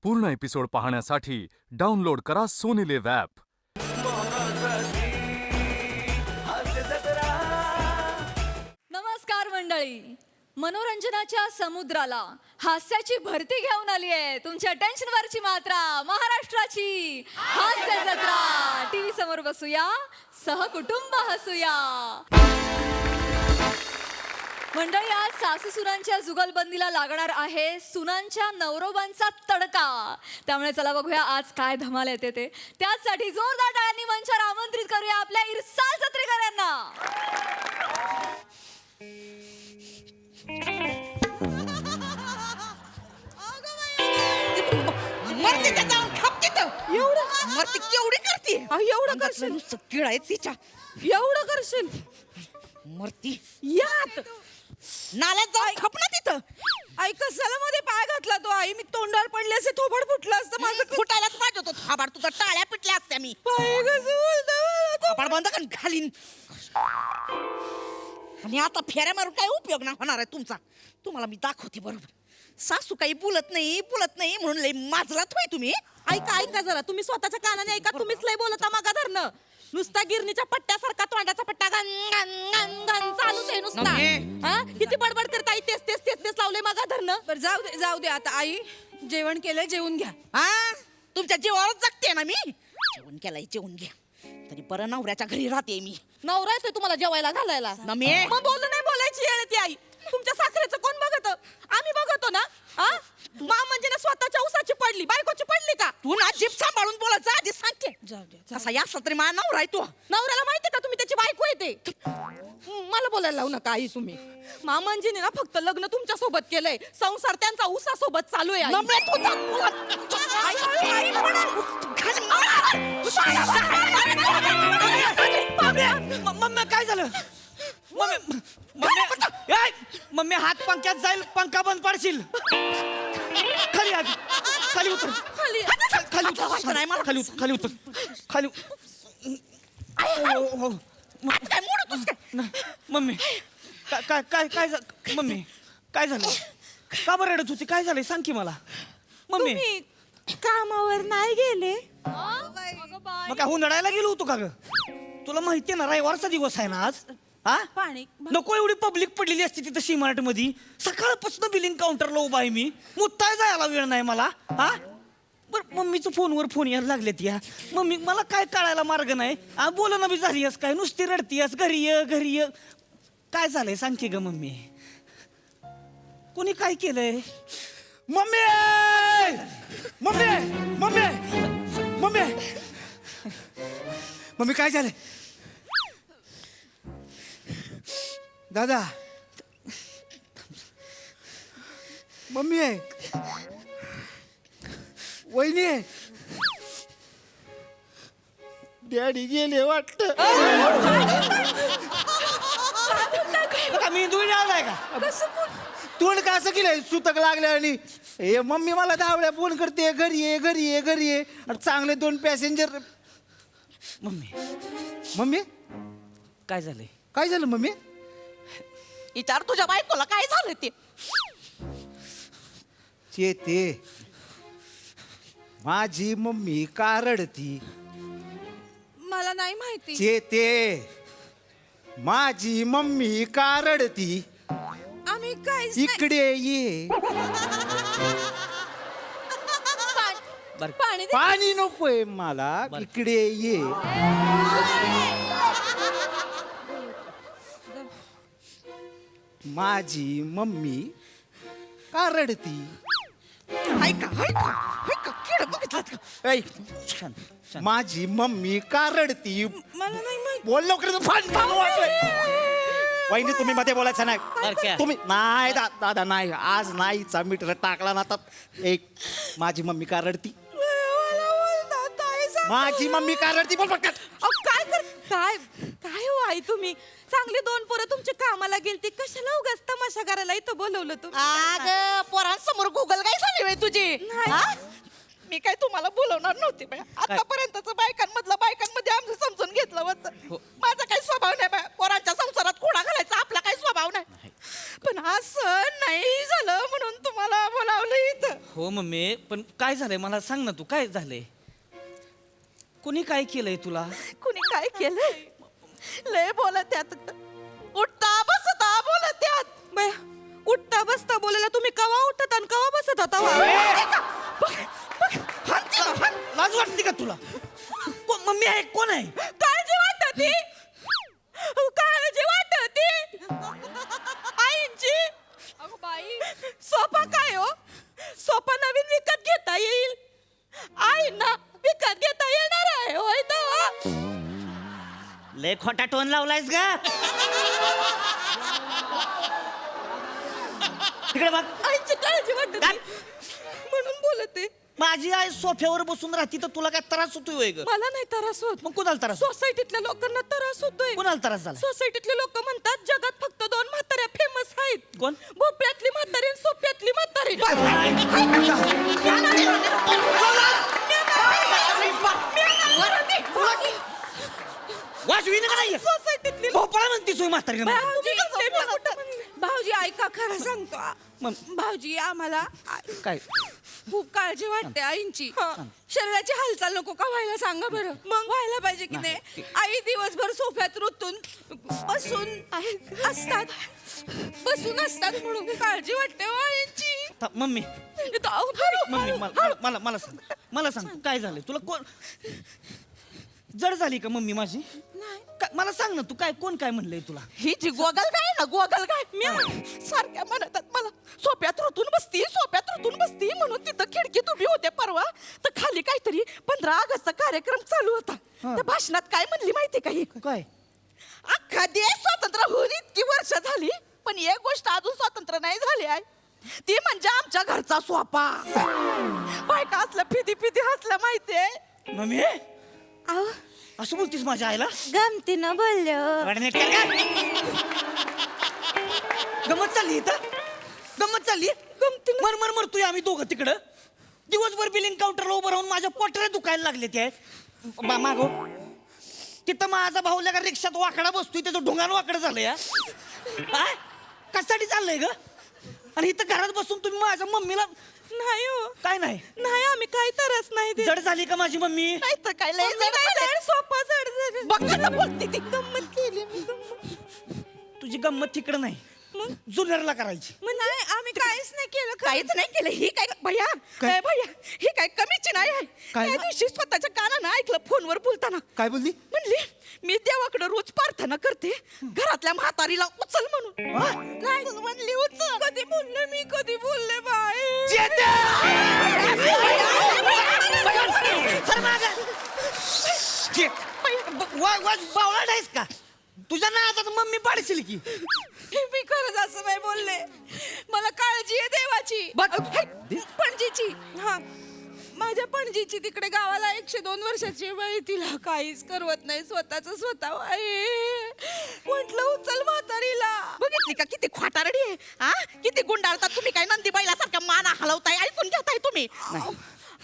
पूर्ण एपिसोड पाहण्यासाठी डाउनलोड करा सोनी लिव्ह ॲप. नमस्कार मंडळी, मनोरंजनाच्या समुद्राला हास्याची भरती घेऊन आली आहे तुमच्या टेन्शनवरची मात्रा महाराष्ट्राची हास्य जत्रा. टीव्ही समोर बसूया, सहकुटुंब हसूया. मंडळी, आज सासू सुनांच्या जुगलबंदीला लागणार आहे सुनांच्या नवरोबांचा तडका. त्यामुळे चला बघूया आज काय धमाल येते ते. त्याचसाठी जोरदार टाळ्यांनी मंचावर आमंत्रित करूया आपल्या इरसाल जत्रेकर यांना. मरते त्या जाऊन खाप तिथं. एवढं मरते केवढी करते? एवढं करशील? किळ आहे तिच्या. एवढं करशील? मरती यात नाल्यात जाऊन खप ना तिथं. आई कशाला मध्ये पाय घातला तो? आई, मी तोंडावर पडले असे थोबड फुटलं असतं माझं. फुटायलाच पाहिजे होतं. थाबाड तुझा टाळ्या पिटल्या असत्या मी. पाय घासून थाबाड बंद कर घालीन. आणि आता फेऱ्या मारून काय उपयोग नाही होणार आहे तुमचा. तुम्हाला मी दाखवते बरोबर. सासू काही बोलत नाही म्हणून लय माजलात होय तुम्ही. ऐका जरा, तुम्ही स्वतःच्या कानाने ऐका. तुम्हीच लय बोलता मागा धरणं. नुसता गिरणीच्या पट्ट्यासारखा तोंडाचा पट्टा गन गन गन गन चालूच आहे नुसता. हा, किती बडबड करता आई. तेच लावले मागा धरणं. बरं, जाऊ दे आता. आई, जेवण केलंय, जेवून घ्या. हा, तुमच्या जीवावरच जगते ना मी. जेवण घ्या. तरी बरं नवऱ्याच्या घरी राहते मी. नवरा येतोय तुम्हाला जेवायला घालायला. नमे. मग बोलू नाही, बोलायची येळ ती. आई, तुमच्या साखरेचं कोण बघत? आम्ही बघतो ना. मा म्हणजे ना स्वतःच्या उसाची पडली, बायकोची पडली का? तू ना जीभ सांभाळून बोलायचं आधी सांगते. जाऊ दे. कसा या असला तरी माझा नवरा आहे तो. नवऱ्याला माहिती का तुम्ही त्याची बायको येते? मला बोलायला लावू नका आई तुम्ही. मामांजीने ना फक्त लग्न तुमच्या सोबत केलंय, संसार त्यांचा उसा सोबत चालू आहे. नम्र तुझा मम्मी काय झालं? मम्मी हात पंख्यात जाईल, पंखा बंद पाडशील. खाली आधी खाली उतर. खाली खाली उतर. खाली. हो. काय मोडतोस काय? मम्मी काय काय काय मम्मी काय झालं? का बरं रडत होती? काय झालंय सांग की मला. मम्मी तुम्ही कामावर नाही गेले? मग काय हुंदडायला गेलो होतो का ग? तुला माहितीये ना रविवारचा दिवस आहे ना आज. हा, पाणी नको एवढी पब्लिक पडलेली असते तिथं सीमार्ट मध्ये. सकाळपासून बिलिंग काउंटरला उभा आहे मी. मुत्ताय जायला वेळ नाही मला. हा, बरं मम्मीचं फोनवर फोन यायला लागलेत या. मम्मी मला काय कळायला मार्ग नाही. बोलणं बी झाली काय, नुसती रडतीयस. घरी ये. काय झालंय सांग की ग मम्मी. कोणी काय केलंय? Mummy mummy mummy mummy mummy काय झालं? दादा, मम्मी आहे, वहिनी आहे, डॅडी गेले वाटत. मी दुई आलाय का? तोंड का असं केलंय सुतक लागलं आणि हे मम्मी मला दावड्या फोन करते, घरी ये आणि चांगले 2 पॅसेंजर. मम्मी काय झालंय? काय झालं मम्मी? विचार तुझ्या बायकोला काय झालं ते. चेते, माझी मम्मी का रडती? मला नाही माहिती. चेते, माझी मम्मी का रडती? आम्ही काय इकडे ये. पाणी पाणी नकोय मला, इकडे ये. माझी मम्मी का रडती? ऐका किड बघितलं का? ऐ, माझी मम्मी का रडती? मला नाही माहिती. बोल लवकर. वहिनी तुम्ही मध्ये बोलायचं नाही. तुम्ही नाही दादा नाही. आज नाहीचा मीटर टाकला ना तर एक. माझी मम्मी का रडती? माझी मम्मी का रडती? बोल पटकन. काय हो आई, तुम्ही चांगली 2 पोरं तुमच्या कामाला गेलती, कशाला उगाच तमाशा करायला इथं बोलवलं तुम्ही? अगं पोरांसमोर गुगल काय झाली बाई तुझी? हा? मी काय तुम्हाला बोलवणार नव्हते बाई. आतापर्यंतच बायकांमध्ये आमचं समजून घेतलं होतं. माझा काही स्वभाव नाही बाई. पोरांच्या संसारात खोडा घालायचा आपला काही स्वभाव नाही. पण पण असं नाही झालं म्हणून तुम्हाला बोलावलं इथं. हो मम्मी, पण काय झालंय मला सांग ना, तू काय झालंय? कोणी काय केलंय तुला? कुणी काय केलंय? लय बोलत त्यात, उठता बसता बोलत त्यात. बया, उठता बसता बोलायला तुम्ही कवा उठत आणि कवा बसत होता वा? लाज वाटते का तुला? मम्मी आहे, कोण आहे? काळजी वाटते, काळजी वाटते आईची. अगं बाई, सोफा काय हो? सोफा नवीन विकत घेता येईल, आईंना विकत घेता येणार आहे होय तेव्हा? लय खोटा टोन लावलायस का? तिकडे बघ. आईची काळजी वाटते काय? म्हणून बोलते. माझी आई सोफ्यावर बसून राहती तर तुला काय त्रास होतोय होय ग? मला नाही त्रास होत, मग कोणाला त्रास? सोसायटीतल्या लोकांना त्रास होतोय. कोणाला त्रास झाला? सोसायटीतले लोक म्हणतात जगात फक्त 2 म्हाताऱ्या फेमस आहेत. कोण? भोपळ्यातली म्हातारी आणि सोप्यातली म्हातारी. वाजवी का नाहीये? सोसायटीतली भोपळा म्हणतीस होय म्हातारी? भाऊजी ऐका, खरं सांगतो मग- भाऊजी आम्हाला काय? खूप काळजी वाटते आईंची. शरीराची हालचाल नको का व्हायला सांगा बरं? मग व्हायला पाहिजे की नाही? आई दिवसभर सोफ्यात रुतून बसून असतात, बसून असतात म्हणून काळजी वाटते हो आईंची. मम्मी मम्मी मला सांग, मला सांग तू काय झालंय? तुला कोण जड झाली का मम्मी माझी? मला सांग ना, तू काय, कोण काय म्हणलंय तुला? ही जी गोगल काय ना, गोगल काय मी सारख्या म्हणतात मला, सोप्यात रुतून बसती, सोप्यात रुतून बसती म्हणून तिथं खिडकीत उभी होते परवा. तर खाली काहीतरी 15 ऑगस्टचा कार्यक्रम चालू होता. त्या भाषणात काय म्हणली माहिती का ही? काय? अख्खा देश स्वतंत्र होऊन इतकी वर्ष झाली, पण एक गोष्ट अजून स्वतंत्र नाही झाली आहे, ती म्हणजे आमच्या घरचा सोपा. बायका असलं फिदी फिदी हसलं माहितीये. मम्मी असं बोलतीस माझ्या आईला? गमतीनं बोललो. गमत चालली इथं, गमत चालली. मर मर मरतोय आम्ही दोघं तिकडं. दिवसभर बिलिंग काउंटरला उभं राहून माझ्या पोटऱ्या दुखायला लागले ते. मागो तिथं माझा भाऊ लगा रिक्षात वाकडा बसतोय, त्याचं ढोंगान वाकडं झालं या. कशासाठी चाललंय ग? आणि इथं घरात बसून तुम्ही माझ्या मम्मीला नाही हो, काय नाही? नाही आम्ही काही तरच नाही देत. जड झाली का माझी मम्मी? नाही तर काय लय मम्मी नाही जड, सोपा जड झालं. बघ कसं बोलती ती. गंमत केली मी, गंमत. तुझी गंमत तिकडं नाही, मग जुन्नरला करायची. मग नाही आम्ही काहीच नाही केलं. काहीच नाही केलं. ही काय भैया, काय? भैया ही काय कमीची नाही आहे. काय? त्या दिवशी स्वतःच्या कानानं ऐकलं फोनवर बोलताना. काय बोलली? म्हणली मी देवाकडे रोज प्रार्थना करते, घरातल्या म्हातारीला उचल म्हणून. नाही म्हणली उचल. कधी बोलले मी, कधी बोलले बाई? बावळा नाहीस का? तुझ्या ना आता मम्मी पाडशील की. मी खरंच असं नाही बोलले. मला काळजी आहे देवाची, पणजीची. हा, माझ्या पणजीची तिकडे गावाला 102 वर्षाची बाई, तिला काहीच करवत नाही, स्वतःच स्वतः. म्हटलं उचल म्हातारीला. बघितली का किती खोटारडी आहे? हा, किती गुंडाळतात तुम्ही. काय नंदी बैलासारखा माना हलवताय, ऐकून घेताय तुम्ही.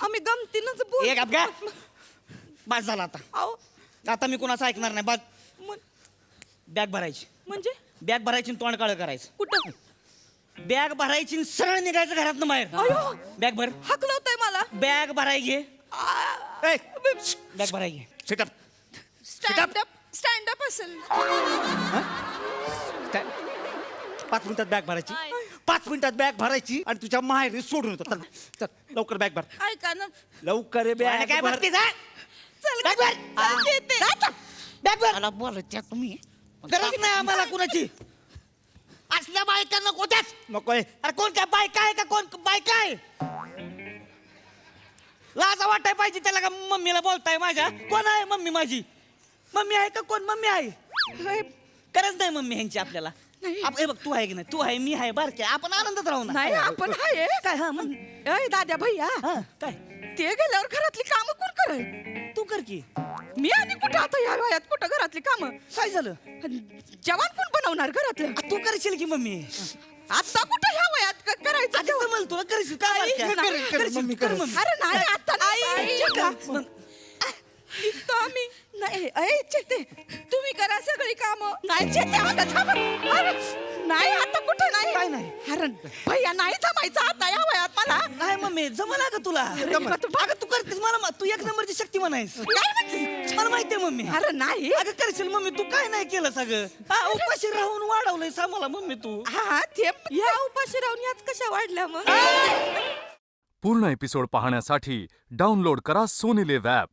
आम्ही गमतीनच बोल. एक अपघात बस झाला आता. अहो, आता मी कोणाचं ऐकणार नाही. बाद मग- बॅग भरायची, म्हणजे बॅग भरायची आणि तोंड काळं करायचं. कुठं? बॅग भरायची आणि सरळ निघायचं घरातनं बाहेर. अयो, बॅग भर, हकलवतंय मला. बॅग भराय घे, ए, बॅग भराय घे. sit up. Stand up, stand up असेल. काय? 5 मिनिटात बॅग भरायची, 5 मिनिटात बॅग भरायची आणि तुझ्या माहेरी सोडून येतो. चल चल लवकर बॅग भर, ऐका ना, लवकर आणि बॅग काय भर. भरतीस, हा? चल बॅग भर. चल देते. बॅग भर. मला बोलत्या तुम्ही. गरज नाही आम्हाला कुणाची. असल्या बायका नको त्याच. नकोय. अरे कोण काय बायका आहे का? कोण बायका आहे? लाजा वाटाय पाहिजे त्याला का मम्मीला बोलताय माझ्या? कोण आहे मम्मी माझी? मम्मी आहे का? कोण मम्मी आहे? गरज नाही मम्मी ह्यांची आपल्याला. हे बघ, तू आहे की नाही, तू आहे, मी आहे, बारके, आपण आनंदात राहू ना. नाही आपण हाय. काय? हा मग अय दाद्या भैया, काय ते गेल्यावर घरातली कामं कोण करेल? तू कर की. मी आणि कुठं आता या वयात कुठं घरातली कामं? काय झालं? जेवण कोण बनवणार घरातलं? तू करशील की मम्मी. आता कुठं ह्या वयात करायचं आधी जमल तुला, करशील का बारक्या? कर, मम्मी, कर. मम्मी. अरे नाही आता नाही. मग निघतो आम्ही. नाही चेते, तुम्ही करा सगळी कामं नाही चेते, अगं थांब. अरे, नाही आता कुठं नाही काय नाही? अरे भैया नाही जमायचं आता या वयात मला. नाही मम्मी जमला का तुला अगं तू करतेस मला तू एक नंबरची शक्ती म्हणायस. काय म्हणते? मला माहितीये मम्मी. अरे नाही अगं करशील मम्मी तू काय नाही केलं सगळं. हा उपाशी राहून वाढवलंय सा मला मम्मी तू. हा ते या उपाशी राहून याच कशा वाढल्या मग. पूर्ण एपिसोड पाहण्यासाठी डाउनलोड करा सोनी लिव्ह ॲप.